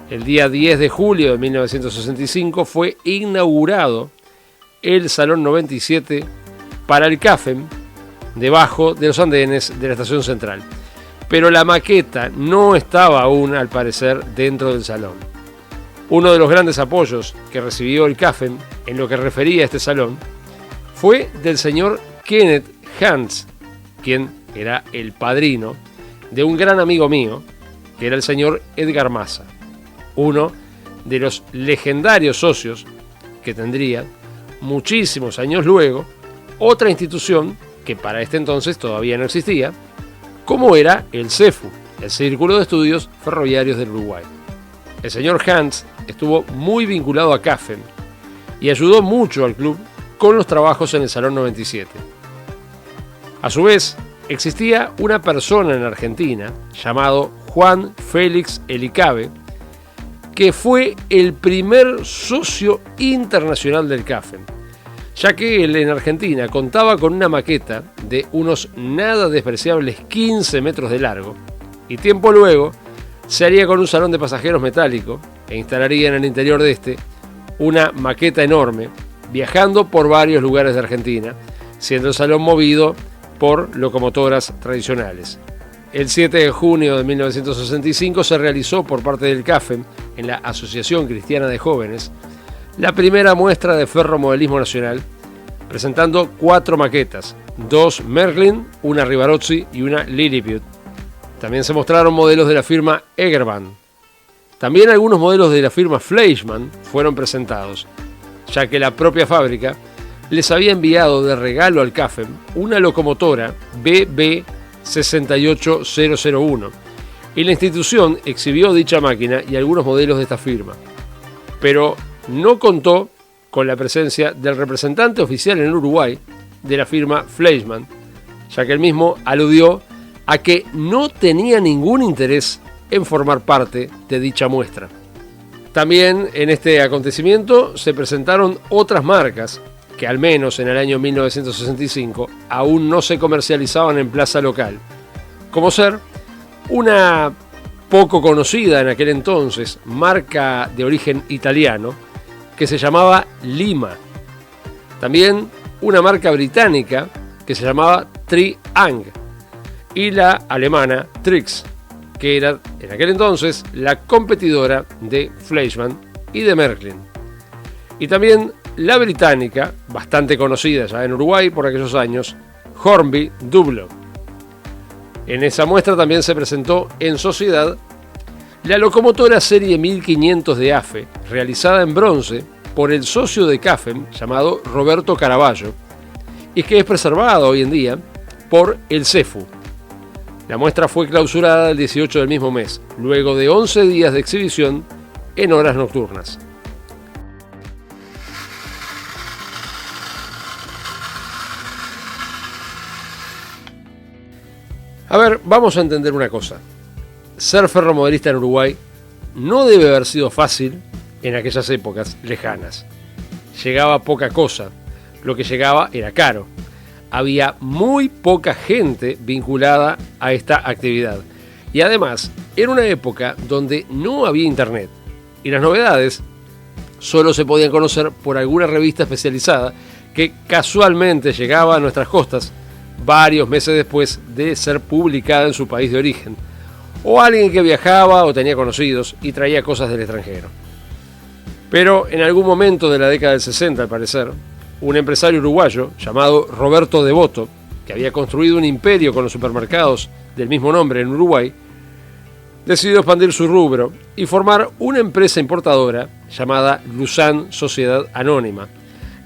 El día 10 de julio de 1965 fue inaugurado el Salón 97 para el CAFEM, debajo de los andenes de la estación central. Pero la maqueta no estaba aún, al parecer, dentro del salón. Uno de los grandes apoyos que recibió el CAFEM en lo que refería a este salón fue del señor Kenneth Hans, quien era el padrino de un gran amigo mío, que era el señor Edgar Massa, uno de los legendarios socios que tendría muchísimos años luego otra institución que para este entonces todavía no existía, como era el CEFU, el Círculo de Estudios Ferroviarios del Uruguay. El señor Hans estuvo muy vinculado a CAFEM y ayudó mucho al club con los trabajos en el Salón 97. A su vez, existía una persona en Argentina llamado Juan Félix Elicabe, que fue el primer socio internacional del CAFEM, ya que él en Argentina contaba con una maqueta de unos nada despreciables 15 metros de largo, y tiempo luego se haría con un salón de pasajeros metálico e instalaría en el interior de este una maqueta enorme, viajando por varios lugares de Argentina, siendo el salón movido por locomotoras tradicionales. El 7 de junio de 1965 se realizó por parte del CAFEM, en la Asociación Cristiana de Jóvenes, la primera muestra de ferromodelismo nacional, presentando 4 maquetas, 2 Merlin, una Rivarozzi y una Lilliput. También se mostraron modelos de la firma Egerbahn. También algunos modelos de la firma Fleischmann fueron presentados, ya que la propia fábrica les había enviado de regalo al CAFEM una locomotora BB 68001, y la institución exhibió dicha máquina y algunos modelos de esta firma, pero no contó con la presencia del representante oficial en Uruguay de la firma Fleischmann, ya que el mismo aludió a que no tenía ningún interés en formar parte de dicha muestra. También en este acontecimiento se presentaron otras marcas que al menos en el año 1965 aún no se comercializaban en plaza local, como ser una poco conocida en aquel entonces marca de origen italiano que se llamaba Lima, también una marca británica que se llamaba Tri-Ang y la alemana Trix, que era en aquel entonces la competidora de Fleischmann y de Märklin, y también la británica, bastante conocida ya en Uruguay por aquellos años, Hornby Dublo. En esa muestra también se presentó en sociedad la locomotora serie 1500 de AFE, realizada en bronce por el socio de CAFEM llamado Roberto Caraballo, y que es preservada hoy en día por el CEFU. La muestra fue clausurada el 18 del mismo mes, luego de 11 días de exhibición en horas nocturnas. A ver, vamos a entender una cosa. Ser ferromodelista en Uruguay no debe haber sido fácil en aquellas épocas lejanas. Llegaba poca cosa, lo que llegaba era caro. Había muy poca gente vinculada a esta actividad. Y además, era una época donde no había internet. Y las novedades solo se podían conocer por alguna revista especializada que casualmente llegaba a nuestras costas varios meses después de ser publicada en su país de origen, o alguien que viajaba o tenía conocidos y traía cosas del extranjero. Pero en algún momento de la década del 60, al parecer, un empresario uruguayo llamado Roberto Devoto, que había construido un imperio con los supermercados del mismo nombre en Uruguay, decidió expandir su rubro y formar una empresa importadora llamada Luzán Sociedad Anónima,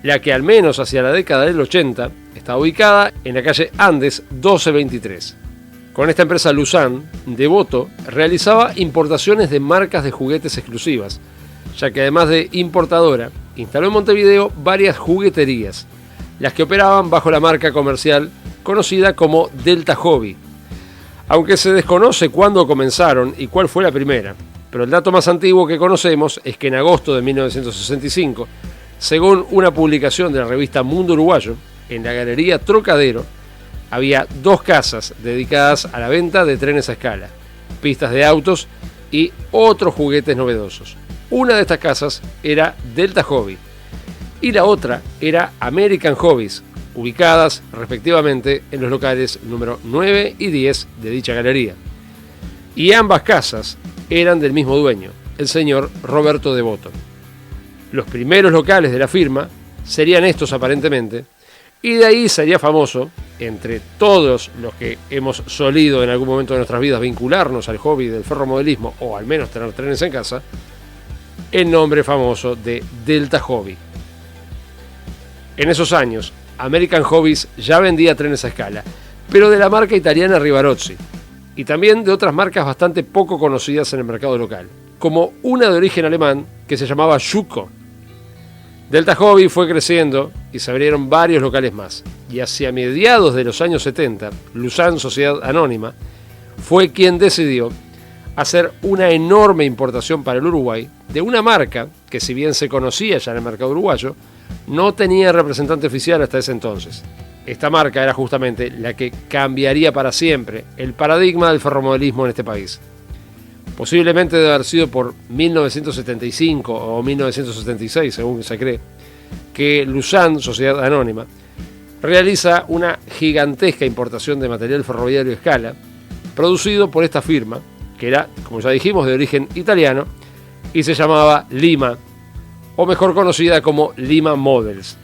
la que al menos hacia la década del 80 está ubicada en la calle Andes 1223. Con esta empresa Luzán, Devoto realizaba importaciones de marcas de juguetes exclusivas, ya que además de importadora, instaló en Montevideo varias jugueterías, las que operaban bajo la marca comercial conocida como Delta Hobby. Aunque se desconoce cuándo comenzaron y cuál fue la primera, pero el dato más antiguo que conocemos es que en agosto de 1965, según una publicación de la revista Mundo Uruguayo, en la Galería Trocadero había 2 casas dedicadas a la venta de trenes a escala, pistas de autos y otros juguetes novedosos. Una de estas casas era Delta Hobby y la otra era American Hobbies, ubicadas respectivamente en los locales número 9 y 10 de dicha galería. Y ambas casas eran del mismo dueño, el señor Roberto Devoto. Los primeros locales de la firma serían estos aparentemente, y de ahí sería famoso, entre todos los que hemos solido en algún momento de nuestras vidas vincularnos al hobby del ferromodelismo, o al menos tener trenes en casa, el nombre famoso de Delta Hobby. En esos años, American Hobbies ya vendía trenes a escala, pero de la marca italiana Rivarozzi, y también de otras marcas bastante poco conocidas en el mercado local, como una de origen alemán que se llamaba Schuco. Delta Hobby fue creciendo y se abrieron varios locales más, y hacia mediados de los años 70, Luzán Sociedad Anónima fue quien decidió hacer una enorme importación para el Uruguay de una marca que, si bien se conocía ya en el mercado uruguayo, no tenía representante oficial hasta ese entonces. Esta marca era justamente la que cambiaría para siempre el paradigma del ferromodelismo en este país. Posiblemente debe haber sido por 1975 o 1976, según se cree, que Luzán, Sociedad Anónima, realiza una gigantesca importación de material ferroviario a escala, producido por esta firma, que era, como ya dijimos, de origen italiano, y se llamaba Lima, o mejor conocida como Lima Models.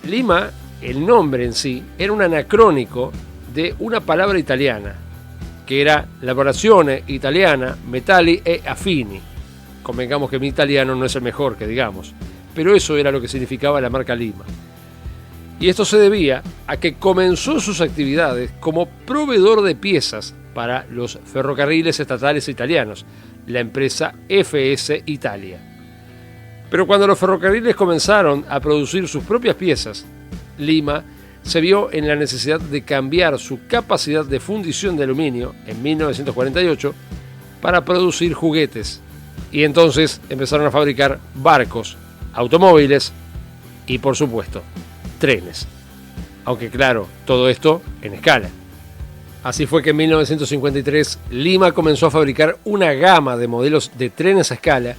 Lima, el nombre en sí, era un anacrónico de una palabra italiana, que era lavorazione italiana metalli e affini. Convengamos que mi italiano no es el mejor, que digamos, pero eso era lo que significaba la marca Lima. Y esto se debía a que comenzó sus actividades como proveedor de piezas para los ferrocarriles estatales italianos, la empresa FS Italia. Pero cuando los ferrocarriles comenzaron a producir sus propias piezas, Lima se vio en la necesidad de cambiar su capacidad de fundición de aluminio en 1948 para producir juguetes. Y entonces empezaron a fabricar barcos, automóviles y, por supuesto, trenes. Aunque claro, todo esto en escala. Así fue que en 1953 Lima comenzó a fabricar una gama de modelos de trenes a escala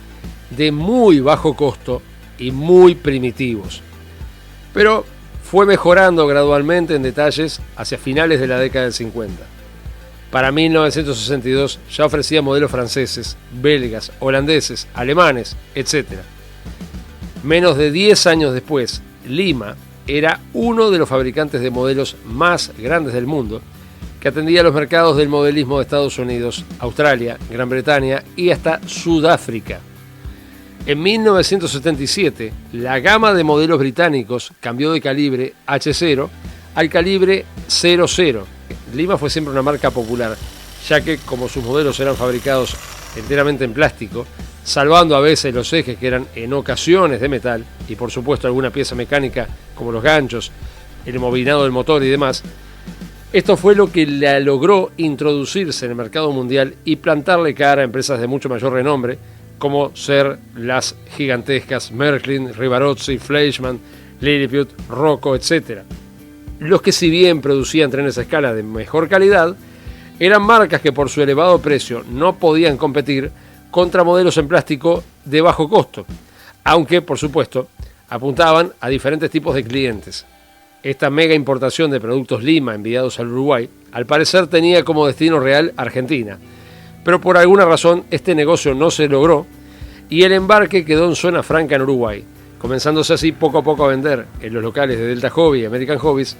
de muy bajo costo y muy primitivos. Pero fue mejorando gradualmente en detalles hacia finales de la década del 50. Para 1962 ya ofrecía modelos franceses, belgas, holandeses, alemanes, etc. Menos de 10 años después, Lima era uno de los fabricantes de modelos más grandes del mundo, que atendía los mercados del modelismo de Estados Unidos, Australia, Gran Bretaña y hasta Sudáfrica. En 1977, la gama de modelos británicos cambió de calibre H0 al calibre 00. Lima fue siempre una marca popular, ya que como sus modelos eran fabricados enteramente en plástico, salvando a veces los ejes que eran en ocasiones de metal, y por supuesto alguna pieza mecánica como los ganchos, el embobinado del motor y demás, esto fue lo que la logró introducirse en el mercado mundial y plantarle cara a empresas de mucho mayor renombre, como ser las gigantescas Märklin, Rivarozzi, Fleischmann, Lilliput, Rocco, etc. Los que, si bien producían trenes a escala de mejor calidad, eran marcas que por su elevado precio no podían competir contra modelos en plástico de bajo costo, aunque, por supuesto, apuntaban a diferentes tipos de clientes. Esta mega importación de productos Lima enviados al Uruguay, al parecer tenía como destino real Argentina, pero por alguna razón este negocio no se logró y el embarque quedó en zona franca en Uruguay, comenzándose así poco a poco a vender en los locales de Delta Hobby y American Hobbies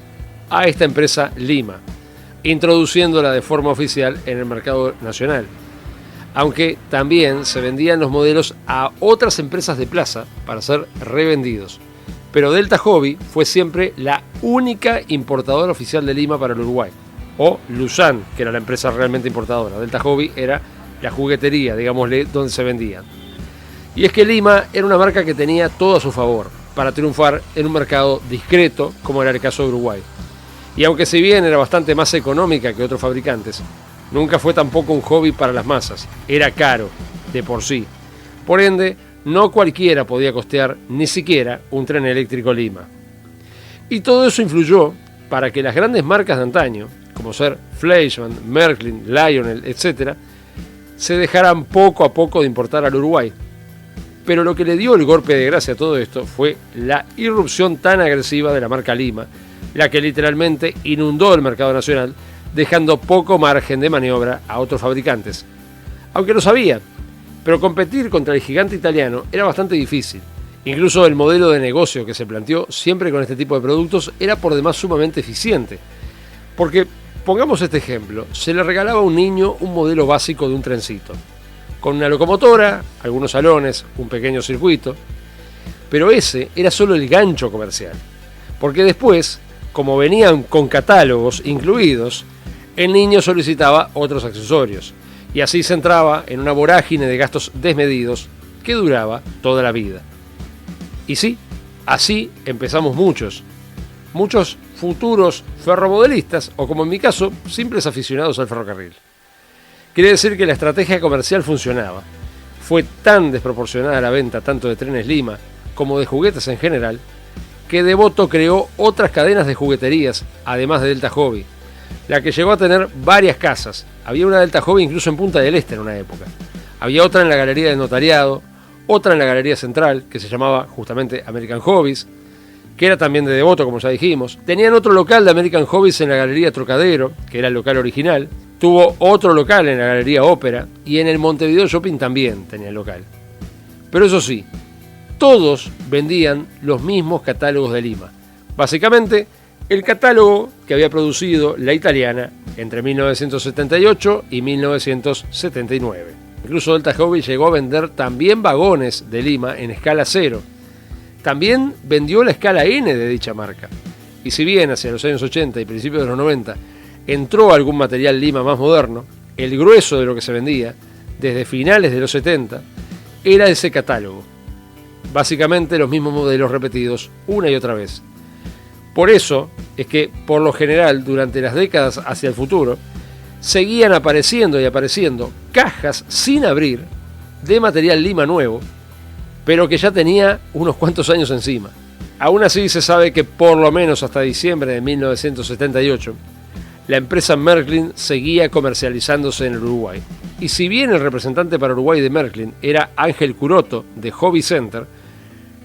a esta empresa Lima, introduciéndola de forma oficial en el mercado nacional. Aunque también se vendían los modelos a otras empresas de plaza para ser revendidos. Pero Delta Hobby fue siempre la única importadora oficial de Lima para el Uruguay. O Luzán, que era la empresa realmente importadora. Delta Hobby era la juguetería, digámosle, donde se vendían. Y es que Lima era una marca que tenía todo a su favor para triunfar en un mercado discreto, como era el caso de Uruguay. Y aunque si bien era bastante más económica que otros fabricantes, nunca fue tampoco un hobby para las masas. Era caro, de por sí. Por ende, no cualquiera podía costear ni siquiera un tren eléctrico Lima. Y todo eso influyó para que las grandes marcas de antaño, como ser Fleischmann, Märklin, Lionel, etc., se dejaran poco a poco de importar al Uruguay. Pero lo que le dio el golpe de gracia a todo esto fue la irrupción tan agresiva de la marca Lima, la que literalmente inundó el mercado nacional, dejando poco margen de maniobra a otros fabricantes. Aunque lo sabían, pero competir contra el gigante italiano era bastante difícil. Incluso el modelo de negocio que se planteó siempre con este tipo de productos era por demás sumamente eficiente. Porque, pongamos este ejemplo, se le regalaba a un niño un modelo básico de un trencito, con una locomotora, algunos salones, un pequeño circuito, pero ese era solo el gancho comercial. Porque después, como venían con catálogos incluidos, el niño solicitaba otros accesorios, y así se entraba en una vorágine de gastos desmedidos que duraba toda la vida. Y sí, así empezamos muchos futuros ferromodelistas, o como en mi caso, simples aficionados al ferrocarril. Quiere decir que la estrategia comercial funcionaba. Fue tan desproporcionada la venta tanto de trenes Lima como de juguetes en general, que Devoto creó otras cadenas de jugueterías, además de Delta Hobby, la que llegó a tener varias casas. Había una Delta Hobby incluso en Punta del Este en una época. Había otra en la Galería del Notariado, otra en la Galería Central, que se llamaba justamente American Hobbies, que era también de Devoto, como ya dijimos. Tenían otro local de American Hobbies en la Galería Trocadero, que era el local original. Tuvo otro local en la Galería Ópera, y en el Montevideo Shopping también tenía el local. Pero eso sí, todos vendían los mismos catálogos de Lima. Básicamente, el catálogo que había producido la italiana entre 1978 y 1979. Incluso Delta Hobby llegó a vender también vagones de Lima en escala 0. También vendió la escala N de dicha marca. Y si bien hacia los años 80 y principios de los 90 entró algún material Lima más moderno, el grueso de lo que se vendía, desde finales de los 70, era ese catálogo. Básicamente los mismos modelos repetidos una y otra vez. Por eso es que, por lo general, durante las décadas hacia el futuro, seguían apareciendo y apareciendo cajas sin abrir de material Lima nuevo, pero que ya tenía unos cuantos años encima. Aún así se sabe que por lo menos hasta diciembre de 1978, la empresa Märklin seguía comercializándose en el Uruguay. Y si bien el representante para Uruguay de Märklin era Ángel Curoto de Hobby Center,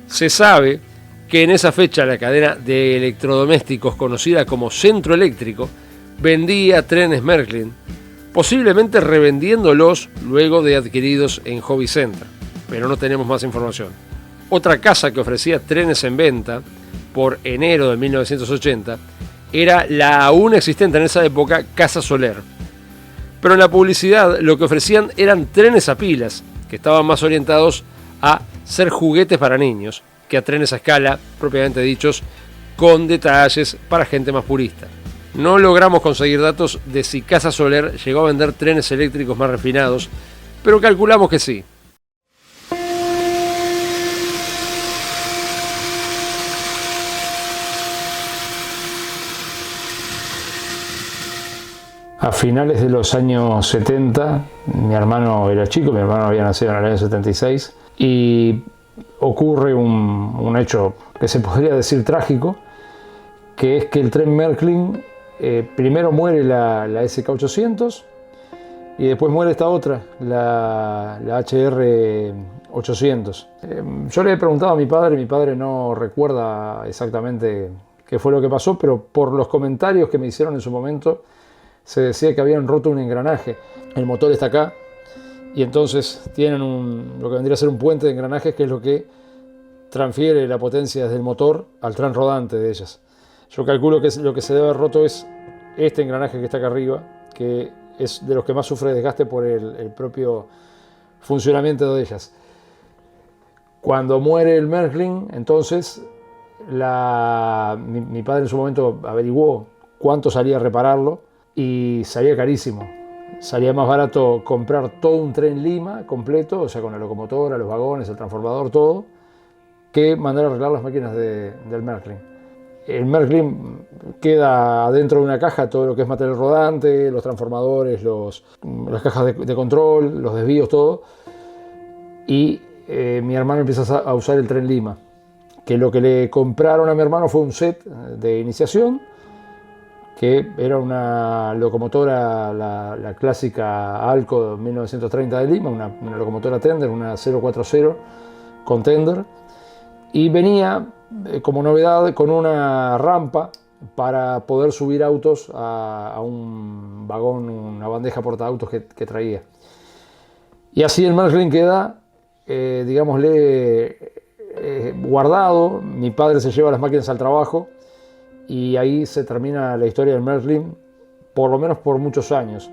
se sabe que en esa fecha la cadena de electrodomésticos conocida como Centro Eléctrico vendía trenes Märklin, posiblemente revendiéndolos luego de adquiridos en Hobby Center, pero no tenemos más información. Otra casa que ofrecía trenes en venta por enero de 1980 era la aún existente en esa época Casa Soler. Pero en la publicidad lo que ofrecían eran trenes a pilas, que estaban más orientados a ser juguetes para niños que a trenes a escala, propiamente dichos, con detalles para gente más purista. No logramos conseguir datos de si Casa Soler llegó a vender trenes eléctricos más refinados, pero calculamos que sí. A finales de los años 70, mi hermano era chico, mi hermano había nacido en el año 76, y ocurre un hecho que se podría decir trágico, que es que el tren Märklin, primero muere la SK800 y después muere esta otra, la HR800. Yo le he preguntado a mi padre no recuerda exactamente qué fue lo que pasó, pero por los comentarios que me hicieron en su momento, se decía que habían roto un engranaje. El motor está acá y entonces tienen lo que vendría a ser un puente de engranajes, que es lo que transfiere la potencia desde el motor al tren rodante de ellas. Yo calculo que lo que se debe haber roto es este engranaje que está acá arriba, que es de los que más sufre desgaste por el propio funcionamiento de ellas. Cuando muere el Märklin, entonces mi padre en su momento averiguó cuánto salía a repararlo y salía carísimo. Salía más barato comprar todo un tren Lima completo, o sea, con la locomotora, los vagones, el transformador, todo, que mandar a arreglar las máquinas del Märklin. El Märklin queda dentro de una caja todo lo que es material rodante, los transformadores, las cajas de control, los desvíos, todo. Y mi hermano empieza a usar el tren Lima, que lo que le compraron a mi hermano fue un set de iniciación, que era una locomotora, la clásica Alco 1930 de Lima, una locomotora tender, una 040 con tender, y venía como novedad con una rampa para poder subir autos a un vagón, una bandeja portaautos que traía. Y así el Märklin queda, digámosle, guardado. Mi padre se lleva las máquinas al trabajo y ahí se termina la historia del Märklin, por lo menos por muchos años.